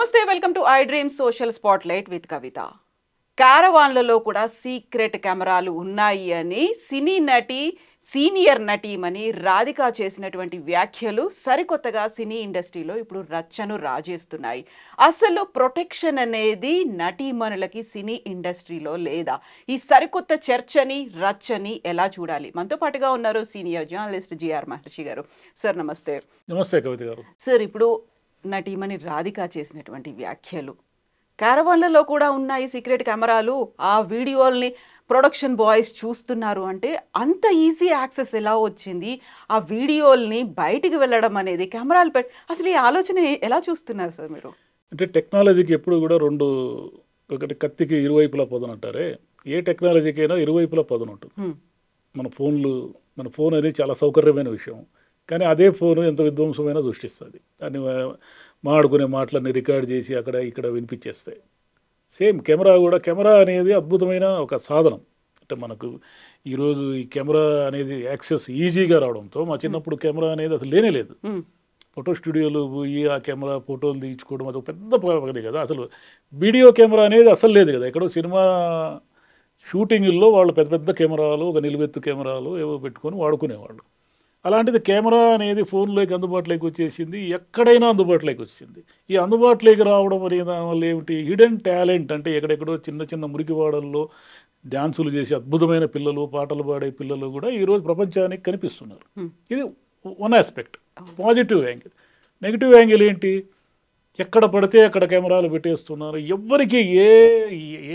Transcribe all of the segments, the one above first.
నమస్తే, welcome to I dream social spotlight with Kavitha. క్యారవాన్లలో కూడా సీక్రెట్ కెమెరాలు ఉన్నాయి అని సినీ నటి, సీనియర్ నటీమణి రాధిక చేసినటువంటి వ్యాఖ్యలు సరికొత్తగా సినీ ఇండస్ట్రీలో ఇప్పుడు రచ్చను రాజేస్తున్నాయి. అసలు ప్రొటెక్షన్ అనేది నటీమణులకి సినీ ఇండస్ట్రీలో లేదా? ఈ సరికొత్త చర్చని, రచ్చని ఎలా చూడాలి? మనతో పాటుగా ఉన్నారు సీనియర్ జర్నలిస్ట్ జిఆర్ మహర్షి గారు. సార్ నమస్తే. నమస్తే కవిత గారు. సార్, ఇప్పుడు నటీమణి రాధిక చేసినటువంటి వ్యాఖ్యలు, క్యారవాన్లలో కూడా ఉన్నాయి సీక్రెట్ కెమెరాలు, ఆ వీడియోల్ని ప్రొడక్షన్ బాయ్స్ చూస్తున్నారు అంటే అంత ఈజీ యాక్సెస్ ఎలా వచ్చింది? ఆ వీడియోల్ని బయటికి వెళ్ళడం అనేది కెమెరాలు అసలు ఈ ఆలోచన ఎలా చూస్తున్నారు సార్ మీరు? అంటే టెక్నాలజీకి ఎప్పుడు కూడా ఒకటి కత్తికి ఇరువైపులా పదును అంటారే, ఏ టెక్నాలజీకైనా ఇరువైపులా పదును ఉంటుంది. మన ఫోన్ అనేది చాలా సౌకర్యమైన విషయం, కానీ అదే ఫోన్ ఎంత విధ్వంసమైనా సృష్టిస్తుంది. దాన్ని మాడుకునే మాటలన్నీ రికార్డ్ చేసి అక్కడ ఇక్కడ వినిపించేస్తాయి. సేమ్ కెమెరా అనేది అద్భుతమైన ఒక సాధనం. అంటే మనకు ఈరోజు ఈ కెమెరా అనేది యాక్సెస్ ఈజీగా రావడంతో, మా చిన్నప్పుడు కెమెరా అనేది అసలు లేనే లేదు. ఫోటో స్టూడియోలు పోయి ఆ కెమెరా ఫోటోలు తీయించుకోవడం అది పెద్ద పని కదా. అసలు వీడియో కెమెరా అనేది అసలు లేదు కదా. ఎక్కడో సినిమా షూటింగుల్లో వాళ్ళు పెద్ద పెద్ద కెమెరాలు, ఒక నిలువెత్తు కెమెరాలు ఏవో పెట్టుకొని వాడుకునేవాళ్ళు. అలాంటిది కెమెరా అనేది ఫోన్లోకి అందుబాటులోకి వచ్చేసింది, ఎక్కడైనా అందుబాటులోకి వచ్చింది. ఈ అందుబాటులోకి రావడం అనేది దానివల్ల ఏమిటి, హిడెన్ టాలెంట్ అంటే ఎక్కడెక్కడో చిన్న చిన్న మురికివాడల్లో డ్యాన్సులు చేసే అద్భుతమైన పిల్లలు, పాటలు పాడే పిల్లలు కూడా ఈరోజు ప్రపంచానికి కనిపిస్తున్నారు. ఇది one aspect, positive angle. Negative angle ఏంటి, ఎక్కడ పడితే అక్కడ కెమెరాలు పెట్టేస్తున్నారు. ఎవరికి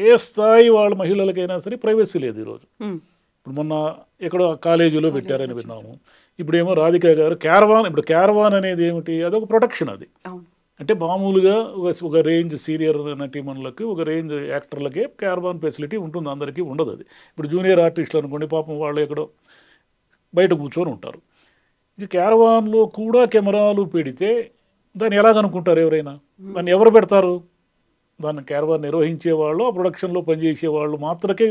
ఏ స్థాయి వాళ్ళ మహిళలకైనా సరే ప్రైవసీ లేదు ఈరోజు. ఇప్పుడు మొన్న ఎక్కడో కాలేజీలో పెట్టారని విన్నాము. ఇప్పుడేమో రాధిక గారు క్యారవాన్ అనేది ఏమిటి, అదొక ప్రొటెక్షన్. అది అంటే మామూలుగా ఒక రేంజ్ సీనియర్ నటీమణులకి, ఒక రేంజ్ యాక్టర్లకే క్యారవాన్ ఫెసిలిటీ ఉంటుంది, అందరికీ ఉండదు. అది ఇప్పుడు జూనియర్ ఆర్టిస్టులు అనుకోండి, పాపం వాళ్ళు ఎక్కడో బయట కూర్చొని ఉంటారు. ఇది క్యారవాన్లో కూడా కెమెరాలు పెడితే దాన్ని ఎలా కనుక్కుంటారు ఎవరైనా? దాన్ని ఎవరు పెడతారు? దాన్ని క్యారవాన్ నిర్వహించే వాళ్ళు, ఆ ప్రొడక్షన్లో పనిచేసే వాళ్ళు వాళ్ళకే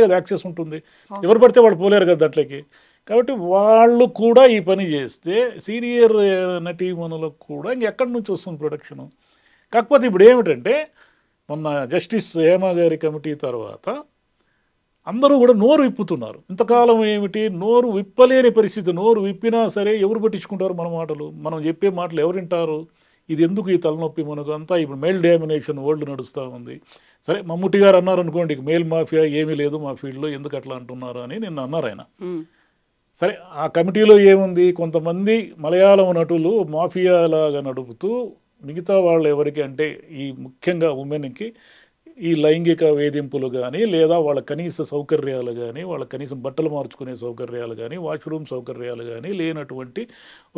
కదా యాక్సెస్ ఉంటుంది. ఎవరు పడితే వాళ్ళు పోలేరు కదా దాంట్లోకి. కాబట్టి వాళ్ళు కూడా ఈ పని చేస్తే సీనియర్ నటీమణులకు కూడా ఇంకెక్కడి నుంచి వస్తుంది ప్రొడక్షను? కాకపోతే ఇప్పుడు ఏమిటంటే, మొన్న జస్టిస్ హేమ గారి కమిటీ తర్వాత అందరూ కూడా నోరు విప్పుతున్నారు. ఇంతకాలం ఏమిటి, నోరు విప్పలేని పరిస్థితి. నోరు విప్పినా సరే ఎవరు పట్టించుకుంటారు మన మాటలు? మనం చెప్పే మాటలు ఎవరు వింటారు? ఇది ఎందుకు ఈ తలనొప్పి మనకు? అంతా ఇప్పుడు మెయిల్ డామినేషన్ వరల్డ్ నడుస్తూ ఉంది. సరే, మమ్ముట్టి గారు అన్నారు అనుకోండి, మెయిల్ మాఫియా ఏమీ లేదు మా ఫీల్డ్లో, ఎందుకు అట్లా అంటున్నారు అని నిన్న అన్నారు ఆయన. సరే, ఆ కమిటీలో ఏముంది, కొంతమంది మలయాళం నటులు మాఫియాలాగా నడుపుతూ మిగతా వాళ్ళు ఎవరికి అంటే ఈ ముఖ్యంగా ఉమెన్కి ఈ లైంగిక వేధింపులు కానీ, లేదా వాళ్ళ కనీస సౌకర్యాలు కానీ, వాళ్ళ కనీసం బట్టలు మార్చుకునే సౌకర్యాలు కానీ, వాష్రూమ్ సౌకర్యాలు కానీ లేనటువంటి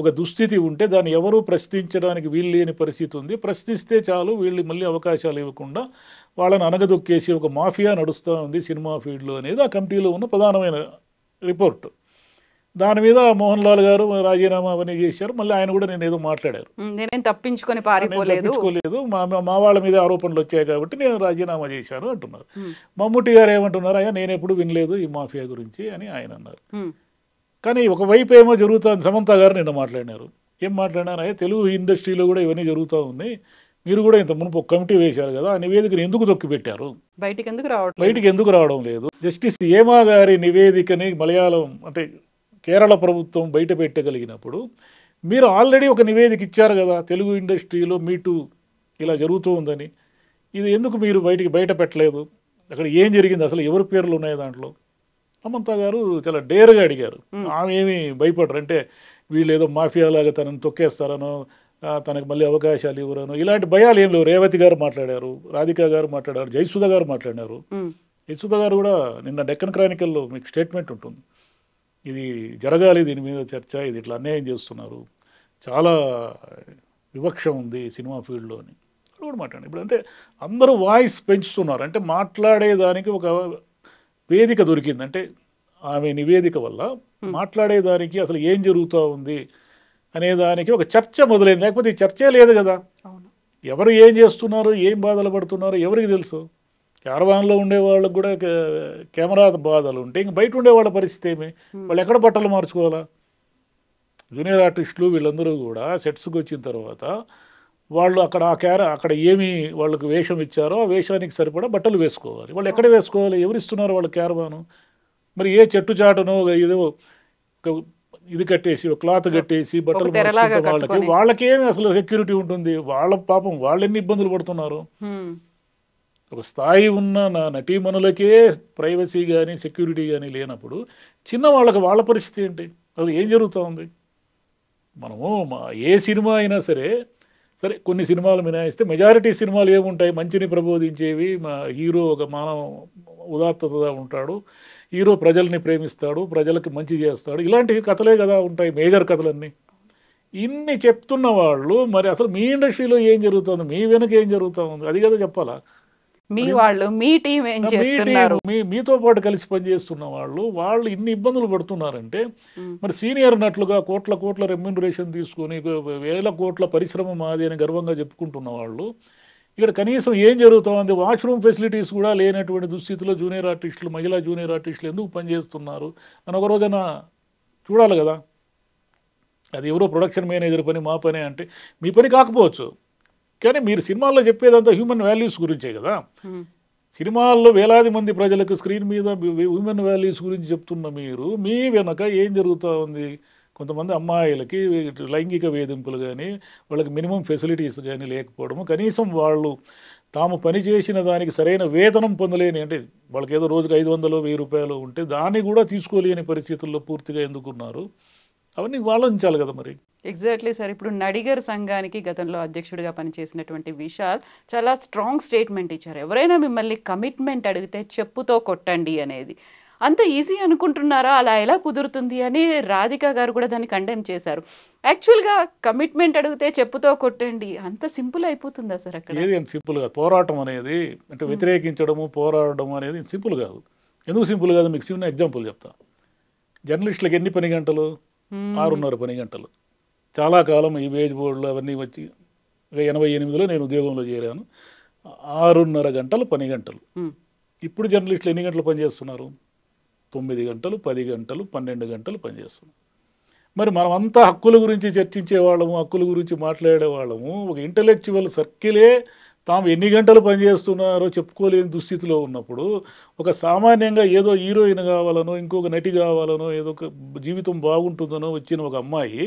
ఒక దుస్థితి ఉంటే దాన్ని ఎవరూ ప్రశ్నించడానికి వీలు లేని పరిస్థితి ఉంది. ప్రశ్నిస్తే చాలు వీళ్ళు మళ్ళీ అవకాశాలు ఇవ్వకుండా వాళ్ళని అనగదొక్కేసి ఒక మాఫియా నడుస్తూ ఉంది సినిమా ఫీల్డ్లో అనేది ఆ కమిటీలో ఉన్న ప్రధానమైన రిపోర్ట్. దాని మీద మోహన్ లాల్ గారు రాజీనామా అవన్నీ చేశారు. మళ్ళీ ఆయన కూడా నేను ఏదో మాట్లాడారు, నేనేం తప్పించుకోలేదు, మా వాళ్ళ మీద ఆరోపణలు వచ్చాయి కాబట్టి నేను రాజీనామా చేశాను అంటున్నారు. మమ్ముట్టి గారు ఏమంటున్నారు, అయ్యా నేను ఎప్పుడు వినలేదు ఈ మాఫియా గురించి అని ఆయన అన్నారు. కానీ ఒకవైపు ఏమో జరుగుతుంది. సమంత గారు నిన్న మాట్లాడినారు. ఏం మాట్లాడినారు, అయ్యా తెలుగు ఇండస్ట్రీలో కూడా ఇవన్నీ జరుగుతూ ఉన్నాయి, మీరు కూడా ఇంత మునుపు ఒక కమిటీ వేశారు కదా, ఆ నివేదికను ఎందుకు తొక్కిపెట్టారు, బయటికి ఎందుకు రావడం లేదు? జస్టిస్ హేమ గారి నివేదికని మలయాళం అంటే కేరళ ప్రభుత్వం బయట పెట్టగలిగినప్పుడు మీరు ఆల్రెడీ ఒక నివేదిక ఇచ్చారు కదా, తెలుగు ఇండస్ట్రీలో మీటూ ఇలా జరుగుతూ ఉందని. ఇది ఎందుకు మీరు బయట పెట్టలేదు? అక్కడ ఏం జరిగింది, అసలు ఎవరి పేర్లు ఉన్నాయి దాంట్లో? సమంత గారు చాలా డేర్గా అడిగారు. ఆమె ఏమి భయపడరు, అంటే వీళ్ళు ఏదో మాఫియాలాగా తనని తొక్కేస్తారనో, తనకు మళ్ళీ అవకాశాలు ఇవ్వరనో ఇలాంటి భయాలు ఏం లేవు. రేవతి గారు మాట్లాడారు, రాధిక గారు మాట్లాడారు, జయసుధ గారు మాట్లాడారు. జయసుధ గారు కూడా నిన్న డెక్కన్ క్రానికల్లో మీకు స్టేట్మెంట్ ఉంటుంది, ఇది జరగాలి, దీని మీద చర్చ, ఇది ఇట్లా అన్యాయం చేస్తున్నారు, చాలా వివక్ష ఉంది సినిమా ఫీల్డ్లో అని కూడా మాట్లాడండి. ఇప్పుడు అంటే అందరూ వాయిస్ పెంచుతున్నారు, అంటే మాట్లాడేదానికి ఒక వేదిక దొరికింది. అంటే ఆమె నివేదిక వల్ల మాట్లాడేదానికి అసలు ఏం జరుగుతూ ఉంది అనేదానికి ఒక చర్చ మొదలైంది. లేకపోతే ఈ చర్చే లేదు కదా. ఎవరు ఏం చేస్తున్నారు, ఏం బాధలు పడుతున్నారు ఎవరికి తెలుసు? క్యారవాన్లో ఉండే వాళ్ళకు కూడా కెమెరా బాధలు ఉంటే ఇంక బయట ఉండే వాళ్ళ పరిస్థితి ఏమి? వాళ్ళు ఎక్కడ బట్టలు మార్చుకోవాలా? జూనియర్ ఆర్టిస్టులు వీళ్ళందరూ కూడా సెట్స్కి వచ్చిన తర్వాత వాళ్ళు అక్కడ అక్కడ ఏమి వాళ్ళకి వేషం ఇచ్చారో ఆ వేషానికి సరిపడా బట్టలు వేసుకోవాలి. వాళ్ళు ఎక్కడ వేసుకోవాలి? ఎవరిస్తున్నారు వాళ్ళ క్యారవాను? మరి ఏ చెట్టు చాటునో ఏదో ఒక ఇది కట్టేసి ఒక క్లాత్ కట్టేసి బట్టలు మార్చుకుంటే వాళ్ళకేమి అసలు సెక్యూరిటీ ఉంటుంది? వాళ్ళ పాపం వాళ్ళు ఎన్ని ఇబ్బందులు పడుతున్నారు. ఒక స్థాయి ఉన్న నటీమణులకే ప్రైవసీ కానీ సెక్యూరిటీ కానీ లేనప్పుడు చిన్న వాళ్ళకి వాళ్ళ పరిస్థితి ఏంటి? అసలు ఏం జరుగుతూ ఉంది? మనము ఏ సినిమా అయినా సరే కొన్ని సినిమాలు మినహాయిస్తే మెజారిటీ సినిమాలు ఏముంటాయి? మంచిని ప్రబోధించేవి. మా హీరో ఒక మానవ ఉదాత్తతగా ఉంటాడు, హీరో ప్రజల్ని ప్రేమిస్తాడు, ప్రజలకు మంచి చేస్తాడు, ఇలాంటి కథలే కదా ఉంటాయి మేజర్ కథలన్నీ. ఇన్ని చెప్తున్న వాళ్ళు మరి అసలు మీ ఇండస్ట్రీలో ఏం జరుగుతుంది, మీ వెనక ఏం జరుగుతూ ఉంది, అది కదా చెప్పాలా. మీతో పాటు కలిసి పనిచేస్తున్న వాళ్ళు ఇన్ని ఇబ్బందులు పడుతున్నారంటే మరి సీనియర్ నటులుగా కోట్ల రెమ్యూనరేషన్ తీసుకొని వేల కోట్ల పరిశ్రమ మాది అని గర్వంగా చెప్పుకుంటున్న వాళ్ళు ఇక్కడ కనీసం ఏం జరుగుతుంది? వాష్రూమ్ ఫెసిలిటీస్ కూడా లేనటువంటి దుస్థితిలో జూనియర్ ఆర్టిస్టులు, మహిళా జూనియర్ ఆర్టిస్టులు ఎందుకు పనిచేస్తున్నారు అని ఒక రోజున చూడాలి కదా. అది ఎవరో ప్రొడక్షన్ మేనేజర్ పని, మా పని అంటే మీ పని కాకపోవచ్చు, కానీ మీరు సినిమాల్లో చెప్పేదంతా హ్యూమన్ వాల్యూస్ గురించే కదా. సినిమాల్లో వేలాది మంది ప్రజలకు స్క్రీన్ మీద హ్యూమన్ వాల్యూస్ గురించి చెప్తున్న మీరు మీ వెనక ఏం జరుగుతూ ఉంది? కొంతమంది అమ్మాయిలకి లైంగిక వేధింపులు కానీ, వాళ్ళకి మినిమం ఫెసిలిటీస్ కానీ లేకపోవడము, కనీసం వాళ్ళు తాము పని చేసిన దానికి సరైన వేతనం పొందలేని, అంటే వాళ్ళకి ఏదో రోజుకి 500 1000 రూపాయలు ఉంటే దాన్ని కూడా తీసుకోలేని పరిస్థితుల్లో పూర్తిగా ఎందుకున్నారు? అవన్నీ ఆలోచించాలి కదా మరి. Exactly sir. ఇప్పుడు నడిగర్ సంఘానికి గతంలో అధ్యక్షుడిగా పనిచేసినటువంటి విశాల్ చాలా స్ట్రాంగ్ స్టేట్మెంట్ ఇచ్చారు. ఎవరైనా మిమ్మల్ని కమిట్మెంట్ అడిగితే చెప్పుతో కొట్టండి అనేది. అంత ఈజీ అనుకుంటున్నారా? అలా ఎలా కుదురుతుంది అని రాధిక గారు కూడా దాన్ని కండెమ్ చేశారు. యాక్చువల్గా కమిట్మెంట్ అడిగితే చెప్పుతో కొట్టండి అంత సింపుల్ అయిపోతుందా సార్? అక్కడ ఏది అంత సింపుల్ కాదు. పోరాటం అనేది అంటే వ్యతిరేకించడము, పోరాడడం అనేది సింపుల్ కాదు. ఎందుకు సింపుల్ కాదు? మీకు చిన్న ఎగ్జాంపుల్ చెప్తా. జర్నలిస్టులకు ఎన్ని పని గంటలు? 6.5 పని గంటలు. చాలా కాలం ఈ వేజ్ బోర్డులు అవన్నీ వచ్చి 88లో నేను ఉద్యోగంలో చేరాను. 6.5 గంటలు పని గంటలు. ఇప్పుడు జర్నలిస్టులు ఎన్ని గంటలు పనిచేస్తున్నారు? 9 గంటలు, 10 గంటలు, 12 గంటలు పనిచేస్తున్నారు. మరి మనమంతా హక్కుల గురించి చర్చించేవాళ్ళము, హక్కుల గురించి మాట్లాడేవాళ్ళము. ఒక ఇంటలెక్చువల్ సర్కిలే తాము ఎన్ని గంటలు పనిచేస్తున్నారో చెప్పుకోలేని దుస్థితిలో ఉన్నప్పుడు ఒక సామాన్యంగా ఏదో హీరోయిన్ కావాలనో, ఇంకొక నటి కావాలనో, ఏదో ఒక జీవితం బాగుంటుందనో వచ్చిన ఒక అమ్మాయి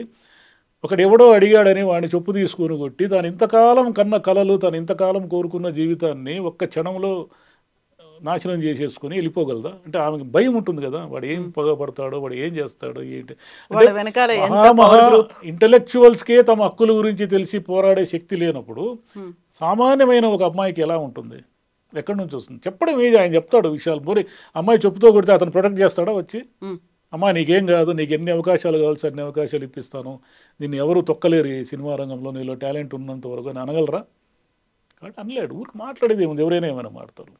ఒకడెవడో అడిగాడని వాడిని చెప్పు తీసుకొని కొట్టి తాను ఇంతకాలం కన్న కలలు, తాను ఇంతకాలం కోరుకున్న జీవితాన్ని ఒక్క క్షణంలో నాశనం చేసేసుకుని వెళ్ళిపోగలదా? అంటే ఆమెకి భయం ఉంటుంది కదా, వాడు ఏం పగపడతాడో, వాడు ఏం చేస్తాడో ఏంటి. ఇంటలెక్చువల్స్కే తమ హక్కుల గురించి తెలిసి పోరాడే శక్తి లేనప్పుడు సామాన్యమైన ఒక అమ్మాయికి ఎలా ఉంటుంది? ఎక్కడి నుంచి వస్తుంది? చెప్పడం ఏది? ఆయన చెప్తాడు విషయాలు. మరి అమ్మాయి చెప్పుతో కొడితే అతను ప్రొటెక్ట్ చేస్తాడా వచ్చి? అమ్మా నీకేం కాదు, నీకు ఎన్ని అవకాశాలు కావాల్సి అన్ని అవకాశాలు ఇప్పిస్తాను, దీన్ని ఎవరు తొక్కలేరు ఈ సినిమా రంగంలో, నీలో టాలెంట్ ఉన్నంత వరకు అని అనగలరా? కాబట్టి అనలేడు. ఊరికి మాట్లాడేది ఏముంది, ఎవరైనా ఏమైనా మాడతారు.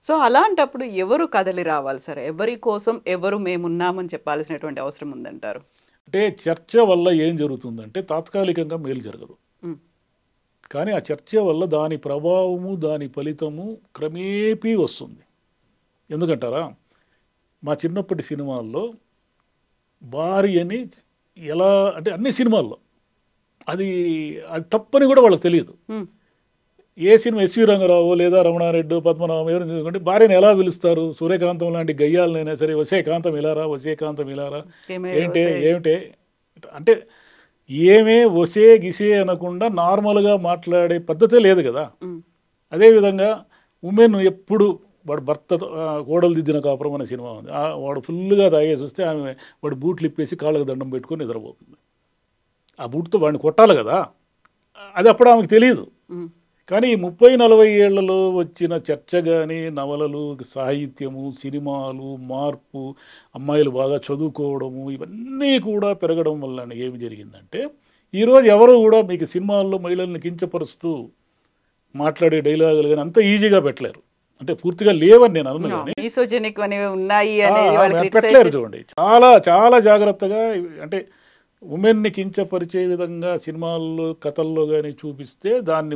సో అలాంటప్పుడు ఎవరు కదలి రావాలి సార్? ఎవరి కోసం ఎవరు మేమున్నామని చెప్పాల్సినటువంటి అవసరం ఉందంటారు? అంటే చర్చ వల్ల ఏం జరుగుతుందంటే తాత్కాలికంగా మేలు జరగదు, కానీ ఆ చర్చ వల్ల దాని ప్రభావము, దాని ఫలితము క్రమేపీ వస్తుంది. ఎందుకంటారా? మా చిన్నప్పటి సినిమాల్లో భార్యని ఎలా అంటే అన్ని సినిమాల్లో అది తప్పని కూడా వాళ్ళకి తెలియదు. ఏ సినిమా ఎస్వి రంగారావు లేదా రమణారెడ్డి, పద్మనాభం ఎవరు చూసుకుంటే భార్యను ఎలా పిలుస్తారు? సూర్యకాంతం లాంటి గయ్యాలనైనా సరే వసేకాంతం ఇలారా, వసేకాంతం ఇలారా, ఏమిటే అంటే ఏమే వసే గిసే అనకుండా నార్మల్గా మాట్లాడే పద్ధతే లేదు కదా. అదేవిధంగా ఉమెన్ ఎప్పుడు వాడు భర్తతో కోడలు దిద్దిన కాపురం అనే సినిమా ఉంది. వాడు ఫుల్గా తాగేసి వస్తే ఆమె వాడు బూట్లు ఇప్పేసి కాళ్ళకు దండం పెట్టుకొని నిద్రపోతుంది. ఆ బూట్తో వాడిని కొట్టాలి కదా, అది అప్పుడు ఆమెకు తెలియదు. కానీ 30-40 ఏళ్లలో వచ్చిన చర్చ కానీ, నవలలు, సాహిత్యము, సినిమాలు, మార్పు, అమ్మాయిలు బాగా చదువుకోవడము, ఇవన్నీ కూడా పెరగడం వల్ల ఏమి జరిగిందంటే ఈరోజు ఎవరు కూడా మీకు సినిమాల్లో మహిళల్ని కించపరుస్తూ మాట్లాడే డైలాగులు కానీ అంత ఈజీగా పెట్టలేరు. అంటే పూర్తిగా లేవని నేను అనుకున్నాను, పెట్టలేరు. చూడండి, చాలా చాలా జాగ్రత్తగా అంటే ఉమెన్ని కించపరిచే విధంగా సినిమాల్లో కథల్లో కానీ చూపిస్తే దాన్ని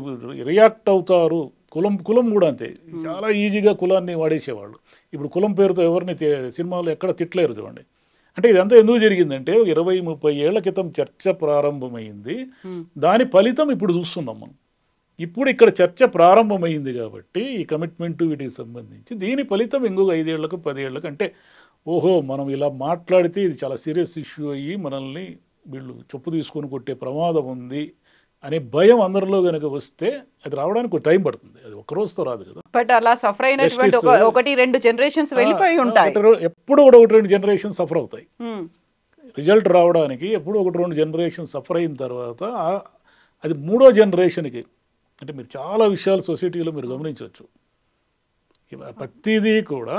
రియాక్ట్ అవుతారు. కులం కూడా అంతే, చాలా ఈజీగా కులాన్ని వాడేసేవాళ్ళు. ఇప్పుడు కులం పేరుతో ఎవరిని సినిమాల్లో ఎక్కడ తిట్టలేరు చూడండి. అంటే ఇదంతా ఎందుకు జరిగిందంటే 20-30 ఏళ్ల క్రితం చర్చ ప్రారంభమైంది. దాని ఫలితం ఇప్పుడు చూస్తున్నాం మనం. ఇప్పుడు ఇక్కడ చర్చ ప్రారంభమైంది కాబట్టి ఈ కమిట్మెంట్ వీటికి సంబంధించి దీని ఫలితం ఇంకొక 5 ఏళ్లకు 10 ఏళ్లకు అంటే ఓహో మనం ఇలా మాట్లాడితే ఇది చాలా సీరియస్ ఇష్యూ అయ్యి మనల్ని వీళ్ళు చెప్పు తీసుకొని కొట్టే ప్రమాదం ఉంది అనే భయం అందరిలో కనుక వస్తే అది రావడానికి ఒక టైం పడుతుంది. అది ఒక రోజుతో రాదు కదా. బట్ అలా సఫర్ అయినటువంటి 1-2 జనరేషన్స్ వెళ్ళిపోయి ఉంటాయి. ఎప్పుడు కూడా 1-2 జనరేషన్ సఫర్ అవుతాయి. రిజల్ట్ రావడానికి ఎప్పుడు 1-2 జనరేషన్ సఫర్ అయిన తర్వాత అది 3వ జనరేషన్కి అంటే మీరు చాలా విషయాలు సొసైటీలో మీరు గమనించవచ్చు. ప్రతిదీ కూడా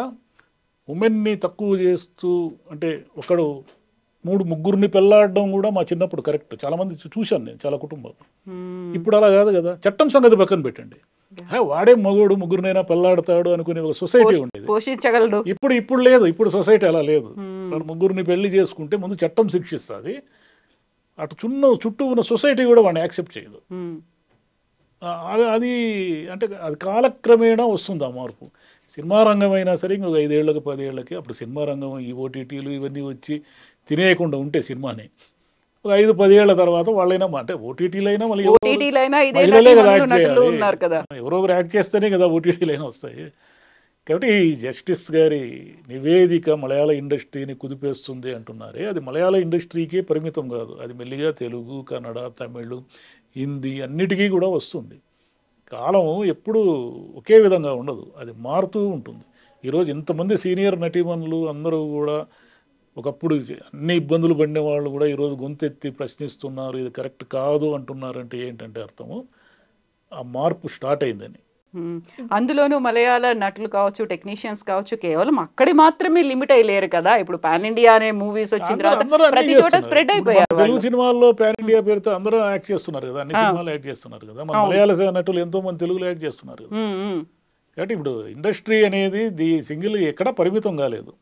ఉమెన్ని తక్కువ చేస్తూ అంటే ఒకడు 3-3 పెళ్ళాడడం కూడా మా చిన్నప్పుడు కరెక్ట్. చాలామంది చూశాను నేను చాలా కుటుంబాలు. ఇప్పుడు అలా కాదు కదా. చట్టం సంగతి పక్కన పెట్టండి, వాడే మగోడు 3 పెళ్ళాడతాడు అనుకునే ఒక సొసైటీ ఉండేది. పోషించగలడు. ఇప్పుడు లేదు. ఇప్పుడు సొసైటీ అలా లేదు. 3 పెళ్లి చేసుకుంటే ముందు చట్టం శిక్షిస్తుంది. అటు చుట్టూ ఉన్న సొసైటీ కూడా వాడిని యాక్సెప్ట్ చేయదు. అది అంటే అది కాలక్రమేణా వస్తుంది ఆ మార్పు. సినిమా రంగం అయినా సరే ఇంకొక 5 ఏళ్ళకి 10 ఏళ్ళకి అప్పుడు సినిమా రంగం ఈ ఓటీటీలు ఇవన్నీ వచ్చి తినేయకుండా ఉంటే సినిమాని ఒక 5-10 ఏళ్ల తర్వాత వాళ్ళైనా అంటే ఓటీటీలైనా మళ్ళీ ఎవరొకరు యాక్ట్ చేస్తేనే కదా ఓటీటీలైనా వస్తాయి. కాబట్టి ఈ జస్టిస్ గారి నివేదిక మలయాళ ఇండస్ట్రీని కుదిపేస్తుంది అంటున్నారే, అది మలయాళ ఇండస్ట్రీకే పరిమితం కాదు. అది మెల్లిగా తెలుగు, కన్నడ, తమిళ్, హిందీ అన్నిటికీ కూడా వస్తుంది. కాలం ఎప్పుడు ఒకే విధంగా ఉండదు, అది మారుతూ ఉంటుంది. ఈరోజు ఇంతమంది సీనియర్ నటీమణులు అందరూ కూడా ఒకప్పుడు అన్ని ఇబ్బందులు పడిన వాళ్ళు కూడా ఈరోజు గొంతెత్తి ప్రశ్నిస్తున్నారు, ఇది కరెక్ట్ కాదు అంటున్నారంటే ఏంటంటే అర్థము ఆ మార్పు స్టార్ట్ అయిందని. అందులోనూ మలయాళ నటులు కావచ్చు, టెక్నీషియన్స్ కావచ్చు, కేవలం అక్కడి మాత్రమే లిమిట్ అయ్యలేరు కదా. ఇప్పుడు పాన్ ఇండియా అనే మూవీస్ వచ్చిన తర్వాత ప్రతి చోట స్ప్రెడ్ అయిపోయారు. తెలుగు సినిమాల్లో పాన్ ఇండియా పేరుతో అందరూ యాక్ట్ చేస్తున్నారు కదా, అన్ని సినిమాలు యాక్ట్ చేస్తున్నారు కదా. మన మలయాళ నటులు ఎంతో మంది తెలుగులో యాక్ట్ చేస్తున్నారు కదా. కాబట్టి ఇప్పుడు ఇండస్ట్రీ అనేది సింగిల్ ఎక్కడ పరిమితం కాలేదు.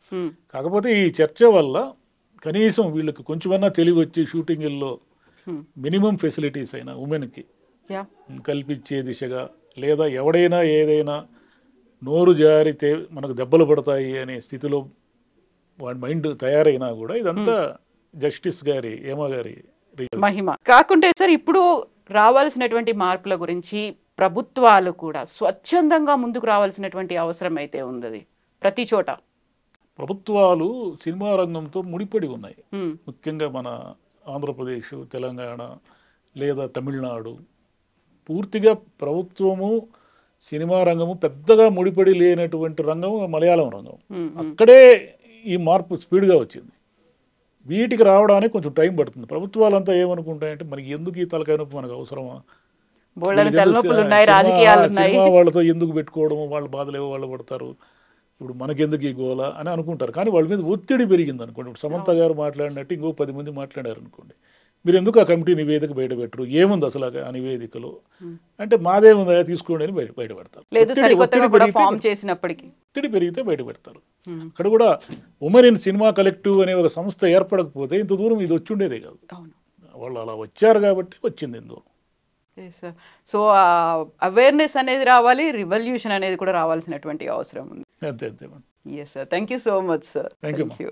కాకపోతే ఈ చర్చ వల్ల కనీసం వీళ్ళకి కొంచెమన్నా తెలివి వచ్చి షూటింగ్ల్లో మినిమం ఫెసిలిటీస్ అయినా ఉమెన్కి కల్పించే దిశగా, లేదా ఎవడైనా ఏదైనా నోరు జారితే మనకు దెబ్బలు పడతాయి అనే స్థితిలో వాడి మైండ్ తయారైనా కూడా ఇదంతా జస్టిస్ గారి ఏమా గారి మహిమ. కాకుంటే సార్ ఇప్పుడు రావాల్సినటువంటి మార్పుల గురించి ప్రభుత్వాలు కూడా స్వచ్ఛందంగా ముందుకు రావాల్సినటువంటి అవసరం అయితే ఉంది. ప్రతి చోట ప్రభుత్వాలు సినిమా రంగంతో ముడిపడి ఉన్నాయి. ముఖ్యంగా మన ఆంధ్రప్రదేశ్, తెలంగాణ లేదా తమిళనాడు పూర్తిగా ప్రభుత్వము సినిమా రంగము పెద్దగా ముడిపడి లేనటువంటి రంగం మలయాళం రంగం. అక్కడే ఈ మార్పు స్పీడ్గా వచ్చింది. వీటికి రావడానికి కొంచెం టైం పడుతుంది. ప్రభుత్వాలంతా ఏమనుకుంటాయంటే మనకి ఎందుకు ఈ తలకాయ నొప్పి, మనకు అవసరమా, సినిమా వాళ్ళతో ఎందుకు పెట్టుకోవడము, వాళ్ళ బాధలేవో వాళ్ళు పడతారు, ఇప్పుడు మనకెందుకు ఈ గోల అని అనుకుంటారు. కానీ వాళ్ళ మీద ఒత్తిడి పెరిగింది అనుకోండి. ఇప్పుడు సమంత గారు మాట్లాడినట్టు ఇంకో 10 మంది మాట్లాడారు అనుకోండి, మీరు ఎందుకు ఆ కమిటీ నివేదిక బయట పెట్టరు, ఏముంది అసలు ఆ నివేదికలో అంటే మాదేముందా తీసుకోండి అని బయట పెడతారు. ఒత్తిడి పెరిగితే బయట పెడతారు. అక్కడ కూడా ఉమెన్ ఇన్ సినిమా కలెక్టివ్ అనే ఒక సంస్థ ఏర్పడకపోతే ఇంత దూరం ఇది వచ్చి ఉండేదే కాదు. వాళ్ళు అలా వచ్చారు కాబట్టి వచ్చింది ఇందులో. సో అవేర్నెస్ అనేది రావాలి, రివల్యూషన్ అనేది కూడా రావాల్సినటువంటి అవసరం ఉంది. అంతే. Yes sir, thank you so much sir. Thank you.